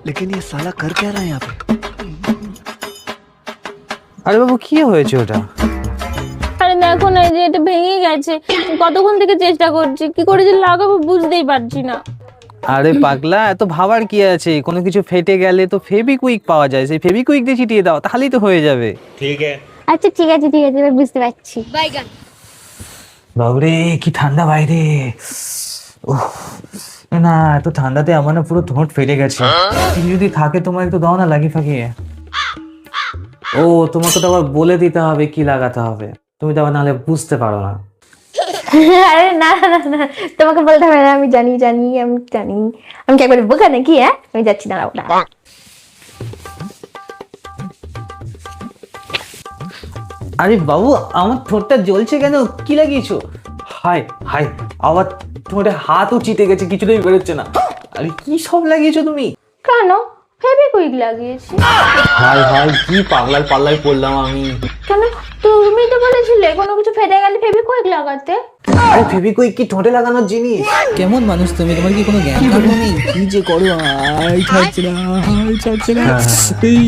लेकिन ये साला कर क्या रहा है यहाँ पे? আরে বাবু কি হয়েছে ওটা? আরে দেখো না, এই যে এটা ভেঙে গেছে, কতক্ষণ থেকে চেষ্টা করছি, কি করে যে লাগাবো বুঝতেই পারছি না। আরে পাগলা, এত ভাবার কি আছে? কোনো কিছু ফেটে গেলে তো ফেভিকুইক পাওয়া যায়, সেই ফেভিকুইক দিয়ে ছিটিয়ে দাও, তাহলেই তো হয়ে যাবে। আচ্ছা ঠিক আছে এবার বুঝতে পারছি। বাবরে কি ঠান্ডা বাইরে! উফ, না এত ঠান্ডাতে আমার না পুরো ঠোঁট ফেটে গেছে। তুমি যদি থাকে তোমার একটু দাও না লাগিয়ে ফাঁকিয়ে। ও তোমাকে তো আবার বলে দিতে হবে কি লাগাতে হবে, তুমি তো আবার নাহলে বুঝতে পারো না। আরে না না না, তোমাকে বলতে হবে না, আমি জানি আমি কি একবার বোকা নাকি? হ্যাঁ, আমি যাচ্ছি, দাঁড়াও না। আরে বাবু, আমার ঠোঁটটা জ্বলছে কেন? কি লাগিয়েছো? হাই হাই, আবার ঠোঁটে হাতও চিটে গেছে, কিছুতেই বেরোচ্ছে না। আরে কি সব লাগিয়েছো তুমি? কেন? ফেভিকুইক লাগিয়েছি। হাই হাই, কি পাগলার পাল্লায় পড়লাম আমি। কেন? তুমি তো বলেছিলে কোনো কিছু ফেটে গেলে ফেভিকুইক লাগাতে। আরে ফেভিকুইক কি ঠোঁটে লাগানোর জিনিস? কেমন মানুষ তুমি? তোমার কি কোনো জ্ঞান কাণ্ড নেই? কি যে করো, আই ছাড়ছে না, আই ছাড়ছে না। এই